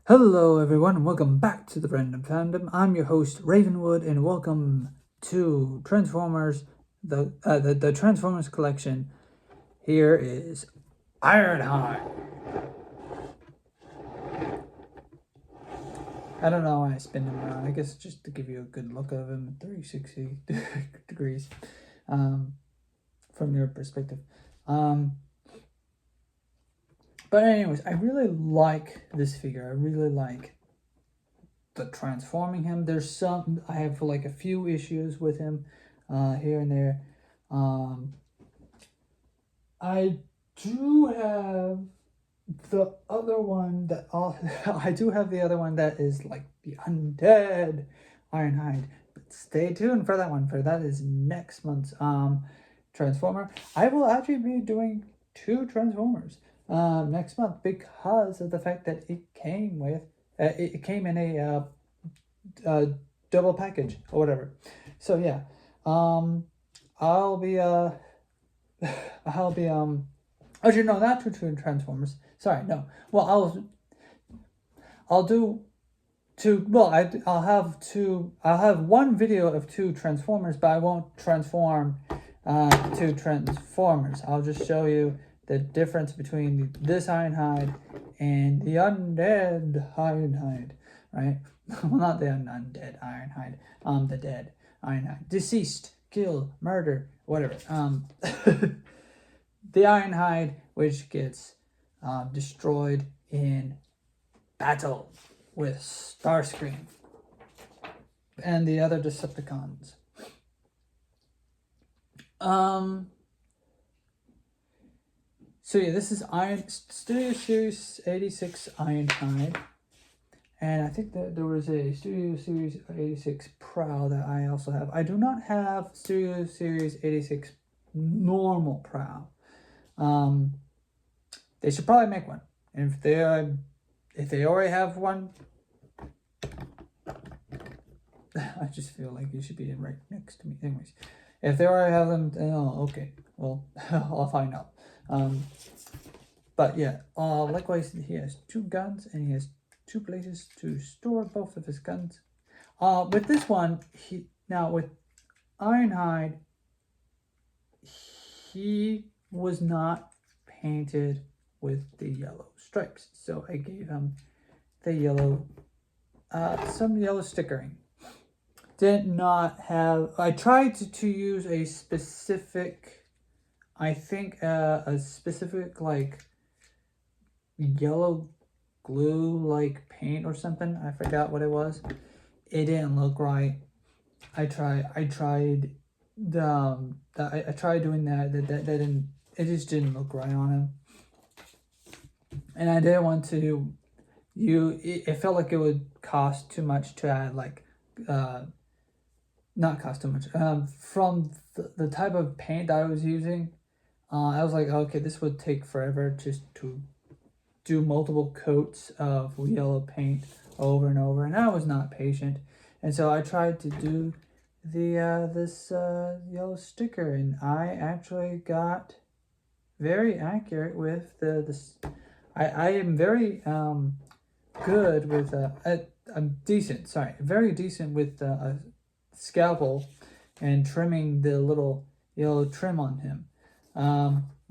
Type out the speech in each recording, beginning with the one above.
Hello everyone and welcome back to the Random Fandom. I'm your host Ravenwood and welcome to Transformers, the Transformers collection. Here is Ironhide. I don't know why I spin him around. I guess just to give you a good look of him at 360 degrees from your perspective. But anyways, I really like this figure. I really like the transforming him. I have like a few issues with him here and there. I do have the other one that I do have the other one that is like the undead Ironhide. But stay tuned for that one, for that is next month's Transformer. I will actually be doing 2 Transformers next month because of the fact that it came with it came in a double package or whatever. So yeah, I'll be actually no, not 2 Transformers. Sorry, no. Well, I'll do 2. Well, I'll have 2. I'll have 1 video of 2 Transformers, but I won't transform 2 Transformers. I'll just show you the difference between this Ironhide and the undead Ironhide, right? Well, not the undead Ironhide. The dead Ironhide, deceased, kill, murder, whatever. The Ironhide, which gets destroyed in battle with Starscream and the other Decepticons. So yeah, this is Studio Series 86 Ironhide. And I think that there was a Studio Series 86 Prow that I also have. I do not have Studio Series 86 normal Prow. They should probably make one. And if they already have one, I just feel like you should be right next to me. Anyways, if they already have them, oh, okay. Well, I'll find out. But yeah, likewise, he has 2 guns and he has 2 places to store both of his guns. With this one, with Ironhide, he was not painted with the yellow stripes, so I gave him the yellow, some yellow stickering. Did not have. I tried to use a specific, I think a specific like yellow glue like paint or something. I forgot what it was. It didn't look right. I tried doing that. That didn't. It just didn't look right on him. And I didn't want to. It felt like it would cost too much to add like, not cost too much. From the type of paint that I was using, I was like, okay, this would take forever just to do multiple coats of yellow paint over and over, and I was not patient, and so I tried to do this yellow sticker, and I actually got very accurate with this. I am very good with I'm decent. Sorry, very decent with a scalpel and trimming the little yellow trim on him.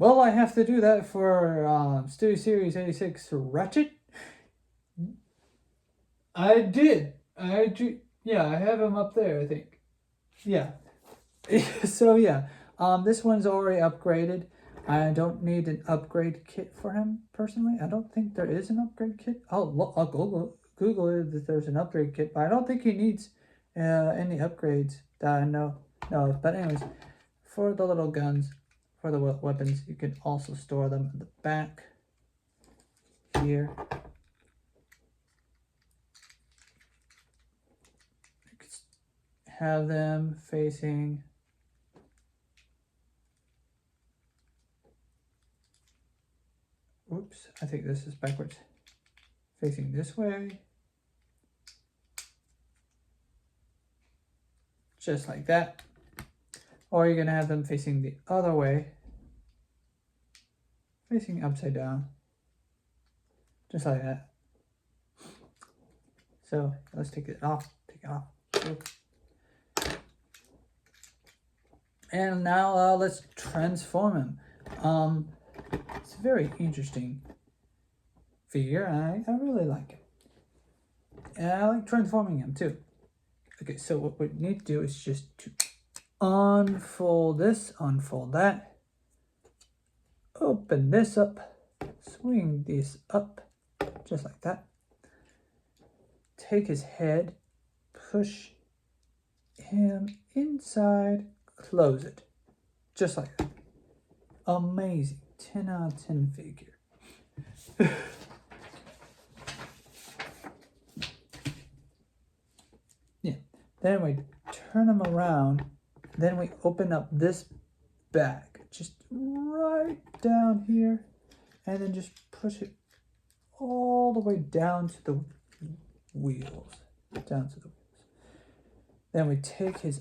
Well, I have to do that for Studio Series 86 Ratchet. I did. Yeah, I have him up there, I think. Yeah. So yeah, this one's already upgraded. I don't need an upgrade kit for him personally. I don't think there is an upgrade kit. I'll Google it if there's an upgrade kit, but I don't think he needs any upgrades that I know of. But anyways, for the little guns, for the weapons, you can also store them in the back here. You can have them facing oops, I think this is backwards. Facing this way. Just like that. Or you're going to have them facing the other way. Facing upside down. Just like that. So let's take it off. Take it off. And now let's transform him. It's a very interesting figure, and I really like it. And I like transforming him too. Okay, so what we need to do is just to unfold this, unfold that, open this up, swing this up, just like that. Take his head, push him inside, close it, just like that. Amazing, 10 out of 10 figure. Yeah, then we turn him around, then we open up this bag, just right down here, and then just push it all the way down to the wheels, down to the wheels. Then we take his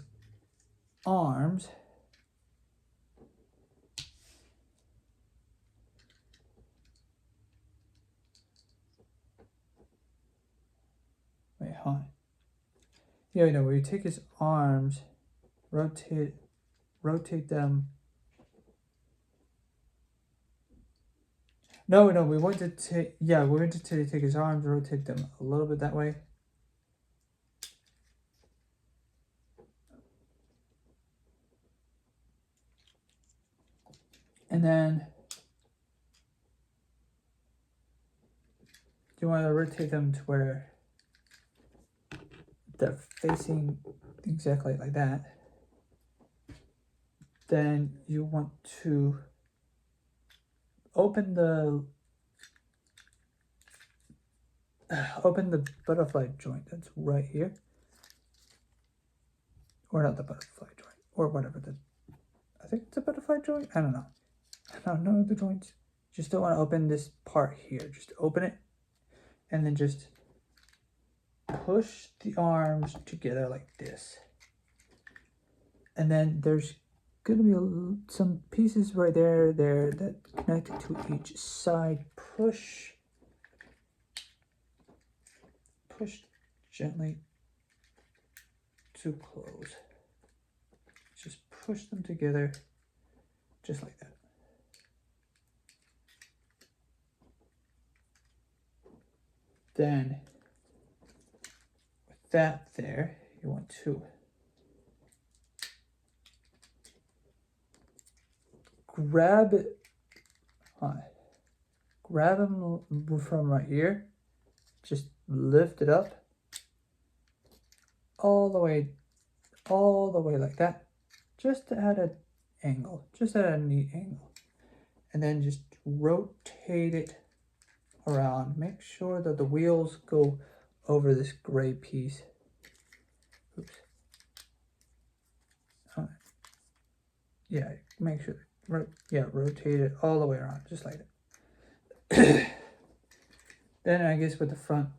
arms, wait, hold on. Yeah, you know, we take his arms, rotate them. No, we want to take, yeah, we want to take his arms, rotate them a little bit that way. And then you want to rotate them to where they're facing exactly like that. Then you want to open the butterfly joint that's right here, or not the butterfly joint, or whatever I think it's a butterfly joint. I don't know the joints. Just don't want to open this part here. Just open it, and then just push the arms together like this. And then there's gonna be some pieces right there that connect to each side. Push gently to close. Just push them together just like that. Then with that there, you want to grab him from right here, just lift it up all the way like that, just at an angle, just at a neat angle, and then just rotate it around. Make sure that the wheels go over this gray piece. Oops. Yeah, make sure, rotate it all the way around, just like that. Then I guess with the front,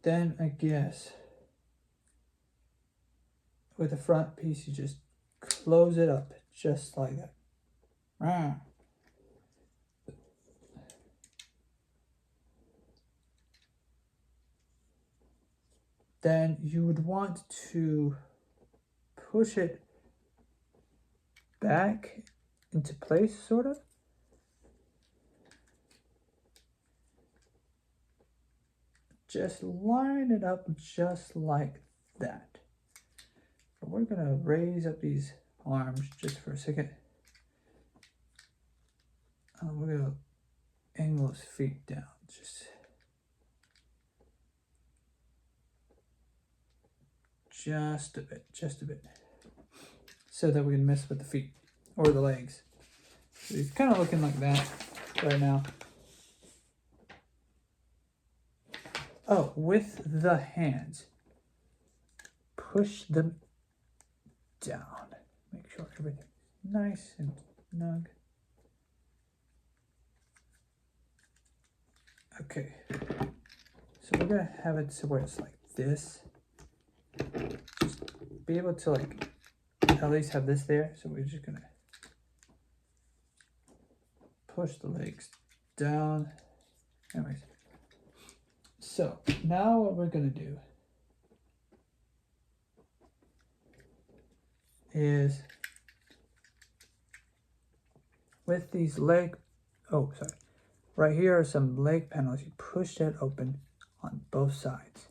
then I guess with the front piece, you just close it up just like that. Then you would want to push it back into place, sort of. Just line it up just like that. But we're gonna raise up these arms just for a second. We're gonna angle his feet down, just a bit, so that we can mess with the feet or the legs. So he's kind of looking like that right now. Oh, with the hands, push them down. Make sure everything's nice and snug. Okay, so we're gonna have it so where it's like this. Just be able to at least have this there. So we're just gonna push the legs down. Anyways, so now what we're gonna do is with these right here are some leg panels. You push that open on both sides.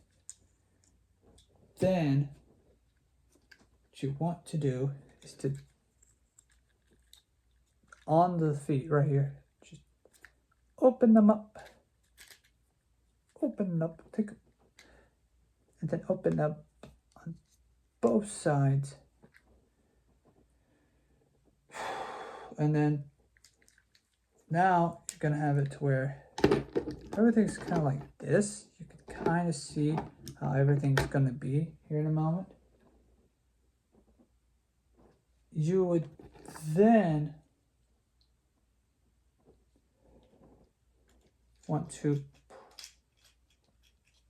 Then what you want to do is to, on the feet right here, just open them up. Open up, and then open up on both sides. And then now you're gonna have it to where everything's kind of like this. You can kind of see how everything's gonna be here in a moment. You would then want to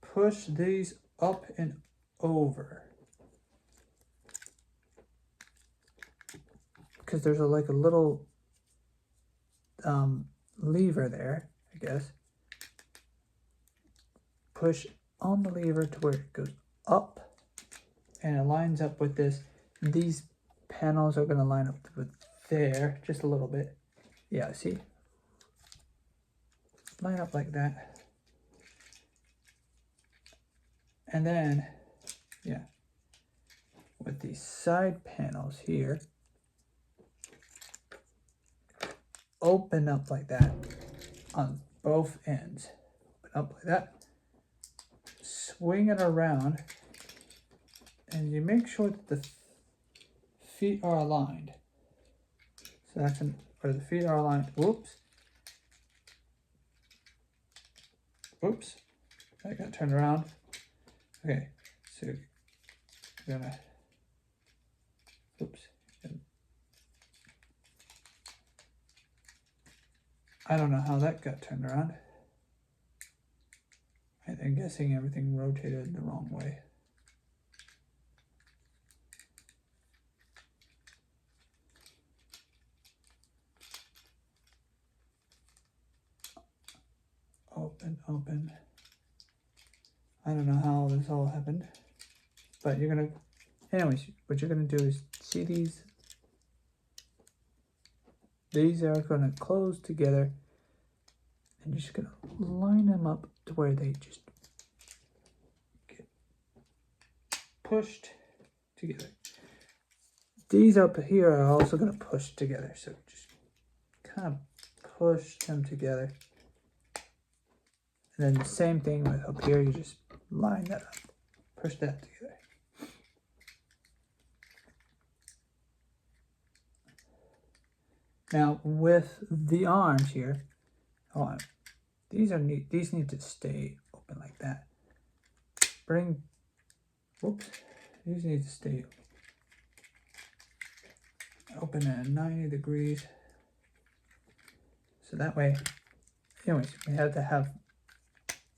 push these up and over, because there's like a little lever there, I guess. Push on the lever to where it goes up and it lines up with this. These panels are going to line up with there just a little bit. Yeah, see? Line up like that. And then, yeah, with these side panels here, open up like that on both ends. Open up like that. Swing it around, and you make sure that the feet are aligned. So that's where the feet are aligned. Whoops. Whoops. I got turned around. Okay, so we're gonna, oops. I don't know how that got turned around. I'm guessing everything rotated the wrong way. Open. I don't know how this all happened, but you're gonna, anyways, what you're gonna do is see these are gonna close together, and you're just gonna line them up to where they just get pushed together. These up here are also gonna push together, so just kind of push them together. And then the same thing with up here, you just line that up, push that together. Now with the arms here, these need to stay open like that. These need to stay open at 90 degrees. So that way, anyways, we have to have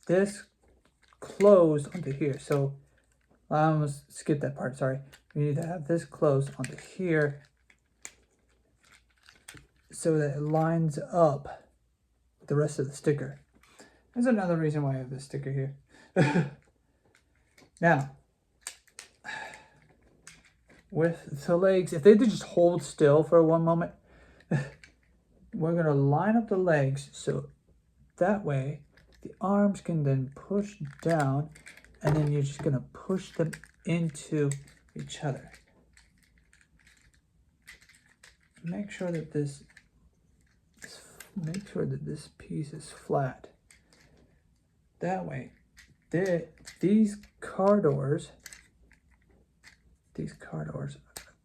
this closed onto here. So I almost skipped that part, sorry. We need to have this closed onto here so that it lines up with the rest of the sticker. There's another reason why I have this sticker here. Now, with the legs, if they just hold still for one moment, we're going to line up the legs so that way the arms can then push down, and then you're just going to push them into each other. Make sure that this piece is flat. That way, these car doors are going to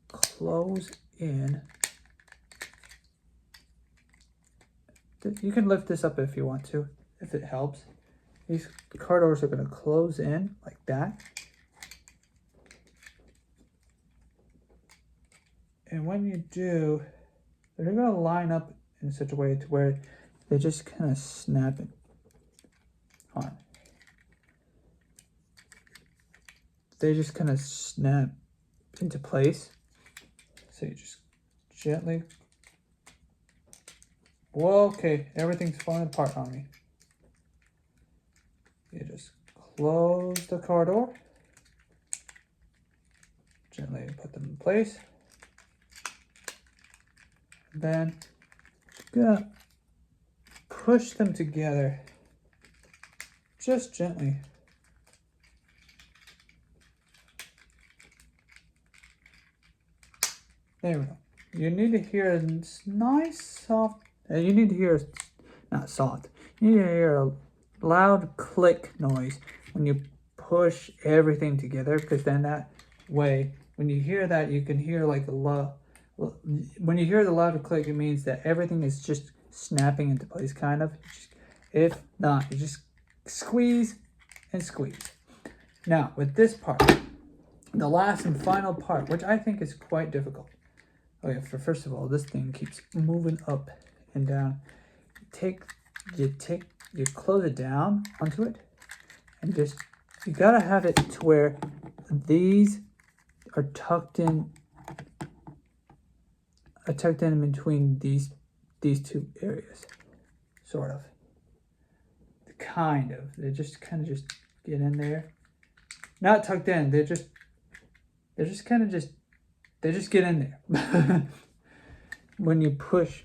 close in. You can lift this up if you want to, if it helps. These car doors are going to close in like that. And when you do, they're going to line up in such a way to where they just kind of snap it on. They just kind of snap into place. So you just gently Whoa, okay, everything's falling apart on me. You just close the car door. Gently put them in place. Then gonna push them together. Just gently. There we go. You need to hear a nice soft, you need to hear, not soft, you need to hear a loud click noise when you push everything together, because then that way, when you hear that, you can hear like a loud, when you hear the loud click, it means that everything is just snapping into place, kind of. If not, you just squeeze and squeeze. Now, with this part, the last and final part, which I think is quite difficult. Okay, first of all, this thing keeps moving up and down. You close it down onto it, and you gotta have it to where these are tucked in between these two areas, sort of. Kind of. They just kind of just get in there. Not tucked in. They just get in there. When you push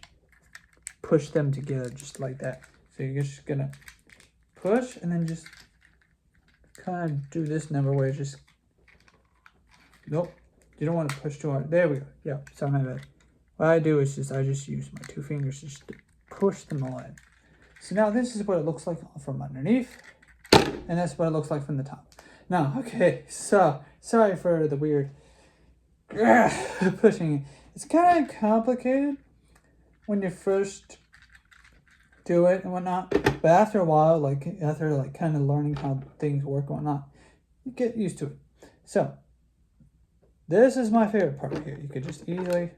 them together just like that. So you're just gonna push and then just kind of do this number where you just, nope, you don't want to push too hard. There we go. Yeah, sorry, my bad. What I do is I just use my 2 fingers just to push them all in. So now this is what it looks like from underneath, and that's what it looks like from the top. Now, okay, so sorry for the weird pushing. It's kind of complicated when you first do it and whatnot, but after a while, after kind of learning how things work and whatnot, you get used to it. So this is my favorite part here. You could just easily,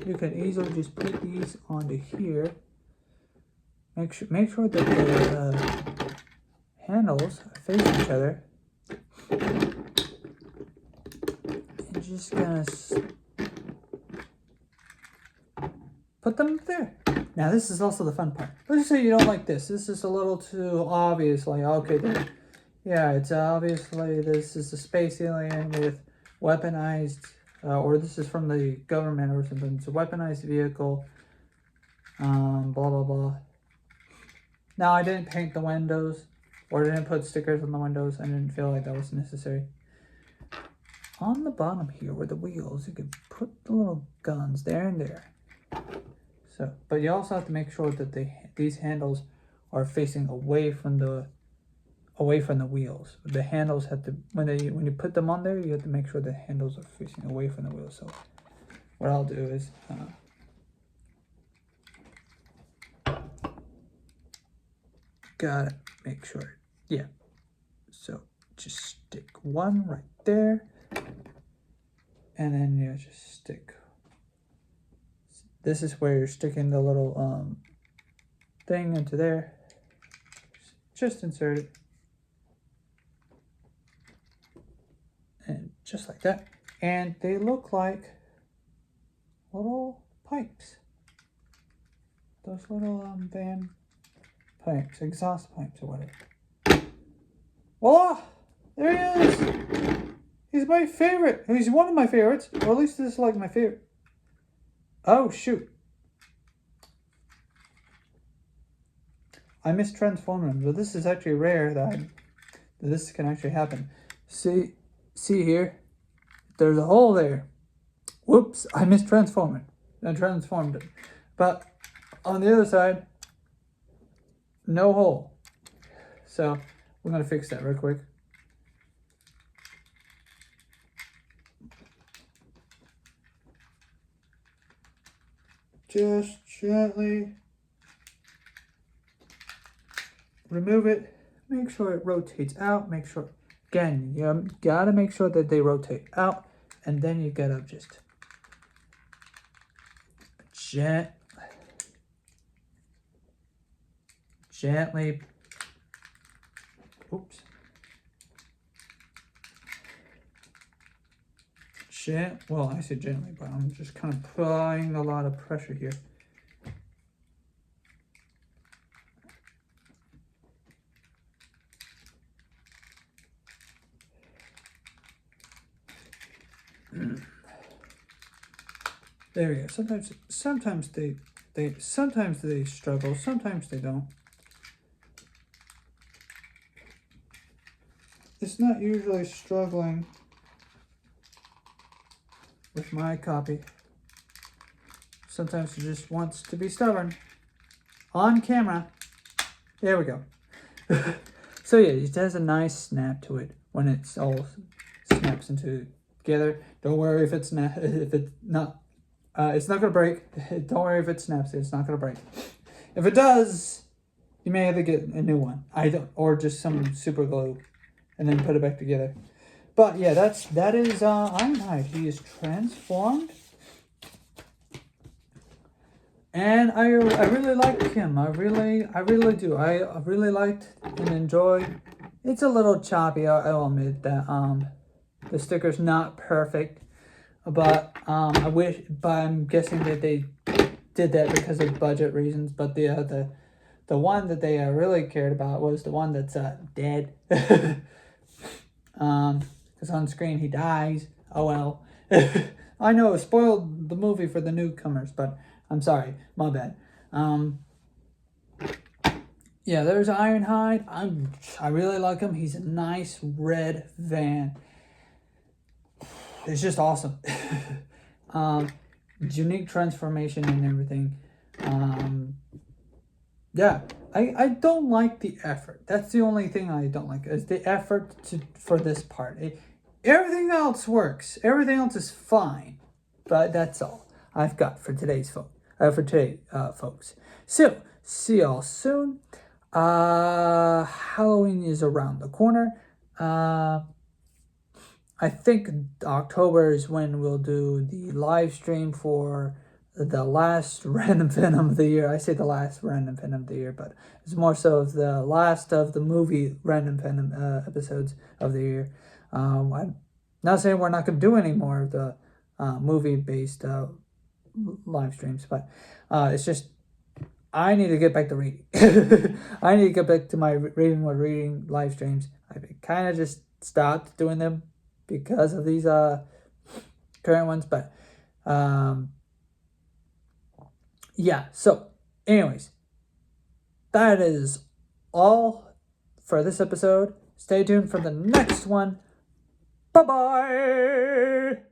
you can easily just put these onto here. Make sure that the handles face each other. And just gonna put them there. Now this is also the fun part. Let's just say you don't like this. This is a little too obvious. Like, okay, yeah, it's obviously this is a space alien with weaponized, or this is from the government or something. It's a weaponized vehicle. Blah blah blah. Now I didn't paint the windows, or didn't put stickers on the windows. I didn't feel like that was necessary. On the bottom here, where the wheels, you can put the little guns there and there. So, but you also have to make sure that these handles are facing away from the wheels. The handles have to, when you put them on there, you have to make sure the handles are facing away from the wheels. So what I'll do is gotta make sure, yeah. So just stick one right there, and then you just stick. This is where you're sticking the little thing into there. Just insert it. And just like that. And they look like little pipes. Those little van pipes, exhaust pipes or whatever. Voila! There he is! He's my favorite. He's one of my favorites. Or at least this is like my favorite. Oh, shoot. I mistransformed him, but this is actually rare that this can actually happen. See here? There's a hole there. Whoops, I mistransformed it. I transformed it. But on the other side, no hole. So we're going to fix that real quick. Just gently remove it. Make sure it rotates out. Make sure, again, you gotta make sure that they rotate out, and then you gotta just gently, well, I say gently, but I'm just kind of applying a lot of pressure here. There we go. Sometimes they struggle, sometimes they don't. It's not usually struggling with my copy. Sometimes it just wants to be stubborn. On camera. There we go. So yeah, it has a nice snap to it when it's all snaps into together. Don't worry if it's not. It's not gonna break. Don't worry if it snaps. It's not gonna break. If it does, you may have to get a new one. Or just some super glue, and then put it back together. But yeah, that is Ironhide. He is transformed. And I really like him. I really do. I really liked and enjoyed. It's a little choppy. I'll admit that. The sticker's not perfect, but but I'm guessing that they did that because of budget reasons. But the one that they really cared about was the one that's dead. Because on screen he dies. Oh well. I know it spoiled the movie for the newcomers, but I'm sorry, my bad. Yeah, there's Ironhide. I really like him. He's a nice red van. It's just awesome. Unique transformation and everything. Yeah, I don't like the effort. That's the only thing I don't like is the effort for this part. Everything else works. Everything else is fine, but that's all I've got for today's folks. So see y'all soon. Halloween is around the corner. I think October is when we'll do the live stream for the last Random Venom of the year. I say the last Random Venom of the year, but it's more so of the last of the movie Random Venom episodes of the year. I'm not saying we're not going to do any more of the movie-based live streams, but it's just I need to get back to reading. I need to get back to my reading live streams. I kind of just stopped doing them because of these current ones, but yeah. So anyways, that is all for this episode. Stay tuned for the next one. Bye bye.